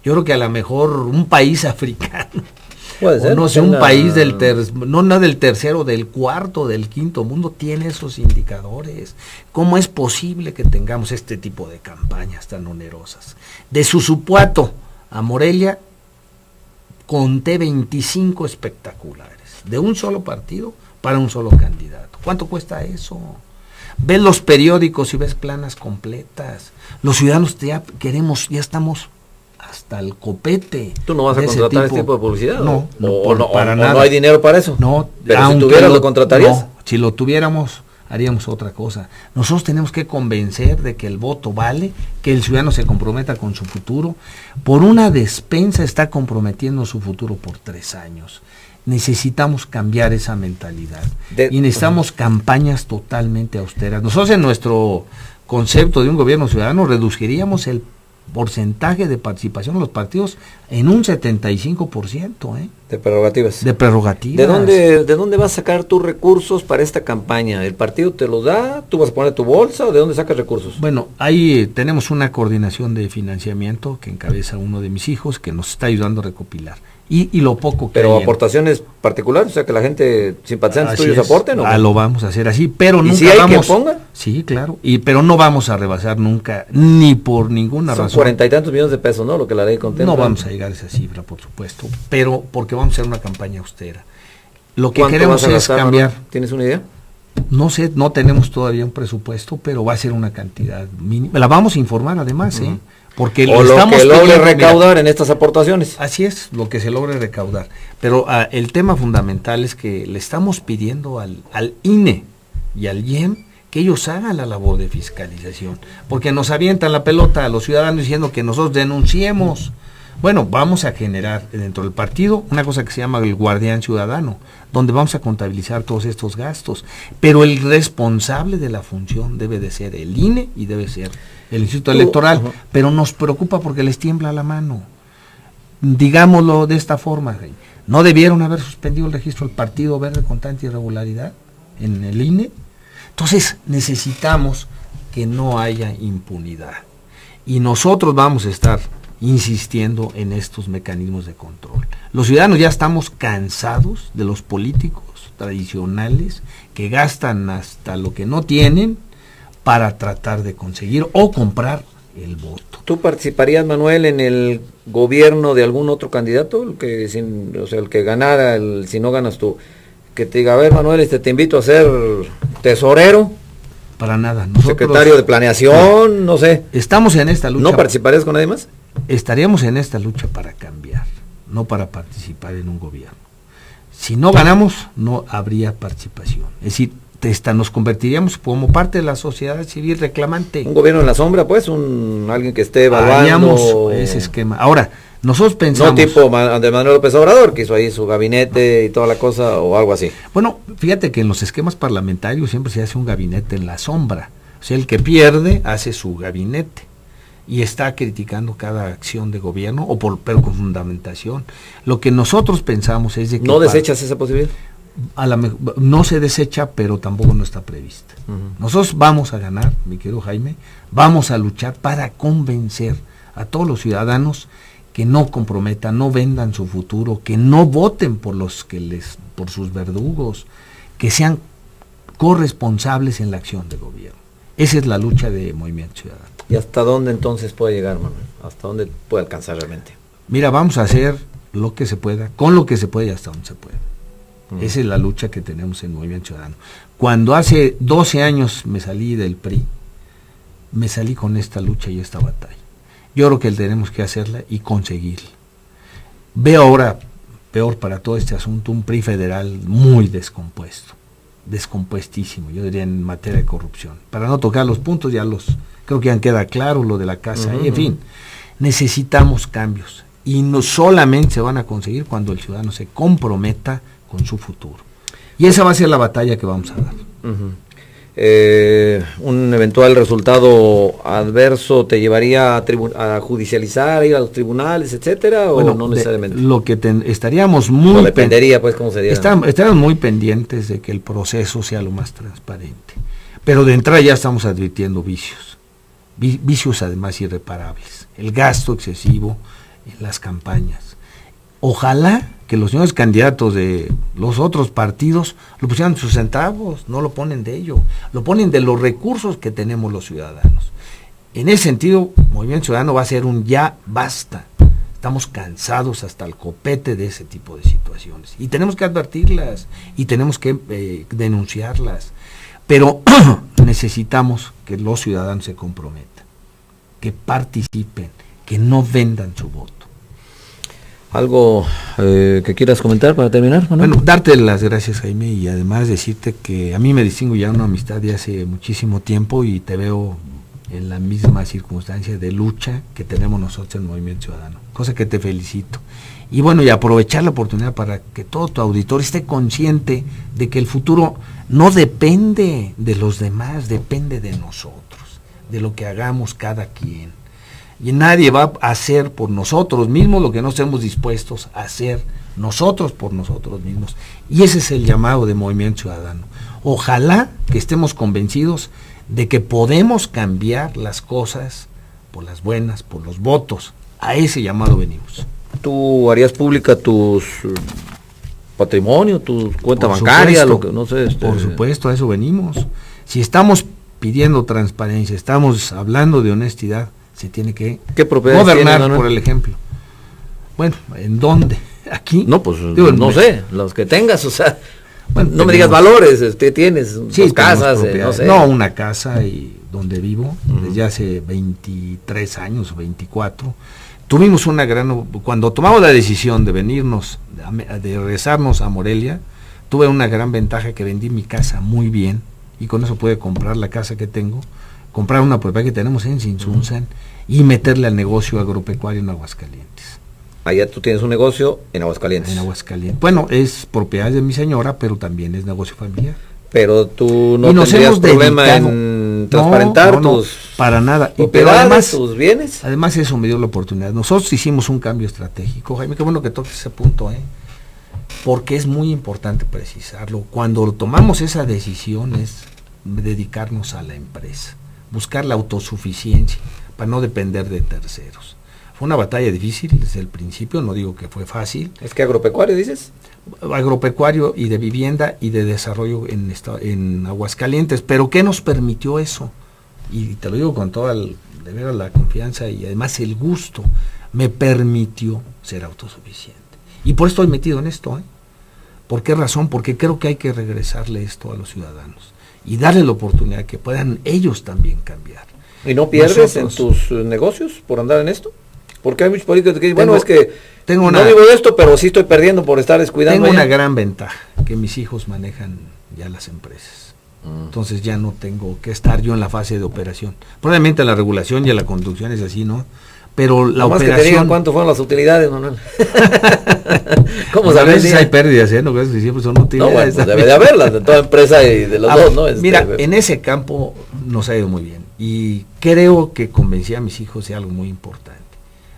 yo creo que a lo mejor un país africano, puede ser, no sé, un país del tercero, del cuarto, del quinto mundo tiene esos indicadores. ¿Cómo es posible que tengamos este tipo de campañas tan onerosas? De Susupuato a Morelia conté 25 espectaculares, de un solo partido para un solo candidato. ¿Cuánto cuesta eso? Ves los periódicos y ves planas completas. Los ciudadanos ya estamos hasta el copete. ¿Tú no vas a contratar este tipo de publicidad? No, para nada. ¿No hay dinero para eso? No. Pero si tuvieras, ¿lo contratarías? No, si lo tuviéramos, haríamos otra cosa. Nosotros tenemos que convencer de que el voto vale, que el ciudadano se comprometa con su futuro. Por una despensa está comprometiendo su futuro por 3 años. Necesitamos cambiar esa mentalidad y necesitamos campañas totalmente austeras. Nosotros en nuestro concepto de un gobierno ciudadano reduciríamos el porcentaje de participación de los partidos en un 75%. De prerrogativas. De prerrogativas. ¿De dónde vas a sacar tus recursos para esta campaña? ¿El partido te los da? ¿Tú vas a poner tu bolsa o de dónde sacas recursos? Bueno, ahí tenemos una coordinación de financiamiento que encabeza uno de mis hijos que nos está ayudando a recopilar. Y lo poco que pero aportaciones particulares, o sea que la gente simpatizantes tuyos aporten, ¿o? Lo vamos a hacer así, pero nunca ¿y si hay que ponga? Sí, claro, pero no vamos a rebasar nunca, ni por ninguna razón. 40 y tantos millones de pesos, ¿no? Lo que la ley contempla. No vamos a llegar a esa cifra, por supuesto, pero porque vamos a hacer una campaña austera. Lo que queremos es cambiar. ¿Tienes una idea? No sé, no tenemos todavía un presupuesto, pero va a ser una cantidad mínima. La vamos a informar además, porque o lo que logre recaudar en estas aportaciones. Así es, lo que se logre recaudar. Pero el tema fundamental es que le estamos pidiendo al INE y al IEM que ellos hagan la labor de fiscalización, porque nos avientan la pelota a los ciudadanos diciendo que nosotros denunciemos. Bueno, vamos a generar dentro del partido una cosa que se llama el guardián ciudadano, donde vamos a contabilizar todos estos gastos, pero el responsable de la función debe de ser el INE y debe ser el Instituto Electoral, pero nos preocupa porque les tiembla la mano. Digámoslo de esta forma, ¿no debieron haber suspendido el registro del Partido Verde con tanta irregularidad en el INE? Entonces necesitamos que no haya impunidad y nosotros vamos a estar insistiendo en estos mecanismos de control. Los ciudadanos ya estamos cansados de los políticos tradicionales que gastan hasta lo que no tienen para tratar de conseguir o comprar el voto. ¿Tú participarías, Manuel, en el gobierno de algún otro candidato? El que ganara, si no ganas tú, que te diga, a ver, Manuel, te invito a ser tesorero. Para nada. Secretario de Planeación, no sé. Estamos en esta lucha. ¿No participarías con nadie más? Estaríamos en esta lucha para cambiar, no para participar en un gobierno. Si no ganamos, no habría participación. Es decir, nos convertiríamos como parte de la sociedad civil reclamante. Un gobierno en la sombra, pues, alguien que esté evaluando. Haríamos ese esquema. Ahora, nosotros pensamos... No tipo Andrés Manuel López Obrador, que hizo ahí su gabinete y toda la cosa, o algo así. Bueno, fíjate que en los esquemas parlamentarios siempre se hace un gabinete en la sombra. O sea, el que pierde hace su gabinete y está criticando cada acción de gobierno, pero con fundamentación. Lo que nosotros pensamos es de que... ¿No desechas esa posibilidad? no se desecha, pero tampoco no está prevista. Nosotros vamos a ganar, mi querido Jaime, vamos a luchar para convencer a todos los ciudadanos que no comprometan, no vendan su futuro, que no voten por por sus verdugos, que sean corresponsables en la acción de gobierno. Esa es la lucha de Movimiento Ciudadano. ¿Y hasta dónde entonces puede llegar, Manuel? ¿Hasta dónde puede alcanzar realmente? Mira, vamos a hacer lo que se pueda, con lo que se puede y hasta donde se puede. Esa es la lucha que tenemos en Movimiento Ciudadano. Cuando hace 12 años me salí del PRI, me salí con esta lucha y esta batalla. Yo creo que tenemos que hacerla y conseguirla. Veo ahora, peor para todo este asunto, un PRI federal muy descompuestísimo, yo diría en materia de corrupción. Para no tocar los puntos, creo que ya queda claro lo de la casa, en fin, necesitamos cambios y no solamente se van a conseguir cuando el ciudadano se comprometa con su futuro. Y esa va a ser la batalla que vamos a dar. ¿Un eventual resultado adverso te llevaría a judicializar, a ir a los tribunales, etcétera? ¿O no necesariamente? Lo que estaríamos muy... No dependería, pues, cómo sería. Estaríamos muy pendientes de que el proceso sea lo más transparente. Pero de entrada ya estamos advirtiendo vicios. Vicios además irreparables. El gasto excesivo en las campañas. Ojalá que los señores candidatos de los otros partidos lo pusieran sus centavos, no lo ponen de ello, lo ponen de los recursos que tenemos los ciudadanos. En ese sentido, Movimiento Ciudadano va a ser un ya basta. Estamos cansados hasta el copete de ese tipo de situaciones. Y tenemos que advertirlas, y tenemos que denunciarlas. Pero necesitamos que los ciudadanos se comprometan, que participen, que no vendan su voto. ¿Algo que quieras comentar para terminar, Manuel? Bueno, darte las gracias, Jaime, y además decirte que a mí me distingo ya una amistad de hace muchísimo tiempo y te veo en la misma circunstancia de lucha que tenemos nosotros en Movimiento Ciudadano, cosa que te felicito. Y bueno, y aprovechar la oportunidad para que todo tu auditorio esté consciente de que el futuro no depende de los demás, depende de nosotros, de lo que hagamos cada quien. Y nadie va a hacer por nosotros mismos lo que no estemos dispuestos a hacer nosotros por nosotros mismos. Y ese es el llamado de Movimiento Ciudadano. Ojalá que estemos convencidos de que podemos cambiar las cosas por las buenas, por los votos. A ese llamado venimos. ¿Tú harías pública tus patrimonio, tu cuenta bancaria, lo que no sé? Por supuesto, a eso venimos. Si estamos pidiendo transparencia, estamos hablando de honestidad, se tiene que gobernar por el ejemplo. Bueno, ¿en dónde? ¿Aquí? No, pues no sé, los que tengas, o sea, bueno, no me digas valores, tienes dos casas, no sé. No, una casa y donde vivo desde hace 23 años o 24. Tuvimos cuando tomamos la decisión de venirnos, de regresarnos a Morelia, tuve una gran ventaja que vendí mi casa muy bien y con eso pude comprar la casa que tengo, comprar una propiedad que tenemos en Sinsunzan y meterle al negocio agropecuario en Aguascalientes. Allá tú tienes un negocio en Aguascalientes. En Aguascalientes. Bueno, es propiedad de mi señora, pero también es negocio familiar. Pero tú no tendrías problema en transparentar tus para nada. Pero además tus bienes. Además eso me dio la oportunidad. Nosotros hicimos un cambio estratégico, Jaime, qué bueno que toques ese punto, porque es muy importante precisarlo. Cuando tomamos esa decisión es dedicarnos a la empresa, buscar la autosuficiencia para no depender de terceros. Fue una batalla difícil desde el principio, no digo que fue fácil. ¿Es que agropecuario dices? Agropecuario y de vivienda y de desarrollo en Aguascalientes, pero ¿qué nos permitió eso? Y te lo digo con toda de veras la confianza y además el gusto, me permitió ser autosuficiente. Y por eso estoy metido en esto, ¿Por qué razón? Porque creo que hay que regresarle esto a los ciudadanos y darle la oportunidad que puedan ellos también cambiar. ¿Y no pierdes en tus negocios por andar en esto? Porque hay muchos políticos que dicen, es que no digo esto, pero sí estoy perdiendo por estar descuidando. Tengo una gran ventaja, que mis hijos manejan ya las empresas. Entonces ya no tengo que estar yo en la fase de operación. Probablemente la regulación y la conducción es así, ¿no? Pero la operación... que te digan cuánto fueron las utilidades, Manuel. ¿Cómo sabes? A veces hay pérdidas, ¿no? Que siempre son utilidades. No, pues debe de haberlas de toda empresa y de los dos, ¿no? Mira, en ese campo nos ha ido muy bien. Y creo que convencí a mis hijos de algo muy importante.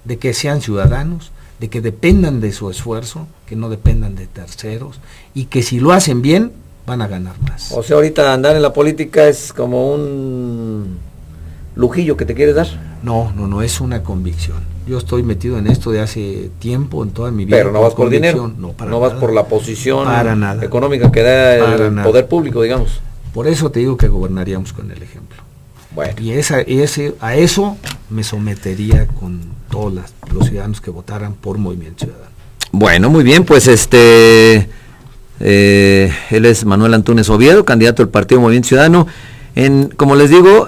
De que sean ciudadanos, de que dependan de su esfuerzo, que no dependan de terceros y que si lo hacen bien van a ganar más. O sea, ahorita andar en la política es como un lujillo que te quieres dar. No, es una convicción. Yo estoy metido en esto de hace tiempo, en toda mi vida. Pero no vas por dinero, no vas por la posición económica que da el poder público, digamos. Por eso te digo que gobernaríamos con el ejemplo. Bueno. Y a eso me sometería con todos los ciudadanos que votaran por Movimiento Ciudadano. Bueno, muy bien, pues él es Manuel Antúnez Oviedo, candidato del Partido Movimiento Ciudadano. Como les digo,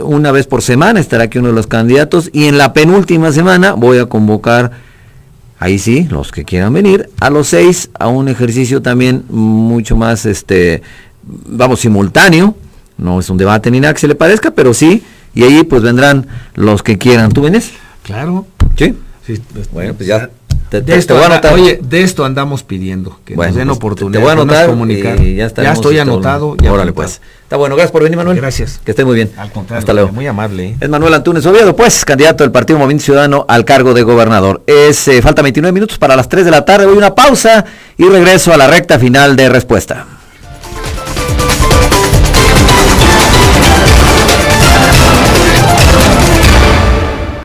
una vez por semana estará aquí uno de los candidatos y en la penúltima semana voy a convocar, ahí sí, los que quieran venir, a los 6 a un ejercicio también mucho más, simultáneo. No es un debate ni nada que se le parezca, pero sí, y ahí pues vendrán los que quieran. ¿Tú vienes? Claro. ¿Sí? Sí. Bueno, pues ya. Te voy a anotar. Oye, de esto andamos pidiendo, que nos den oportunidad. Te voy a anotar comunicar. Y ya estoy anotado. Órale, pues. Está bueno, gracias por venir, Manuel. Gracias. Que esté muy bien. Al contrario, hasta luego. Muy amable. Es Manuel Antúnez Oviedo, pues, candidato del Partido Movimiento Ciudadano al cargo de gobernador. Falta 29 minutos para las 3 de la tarde. Voy a una pausa y regreso a la recta final de respuesta.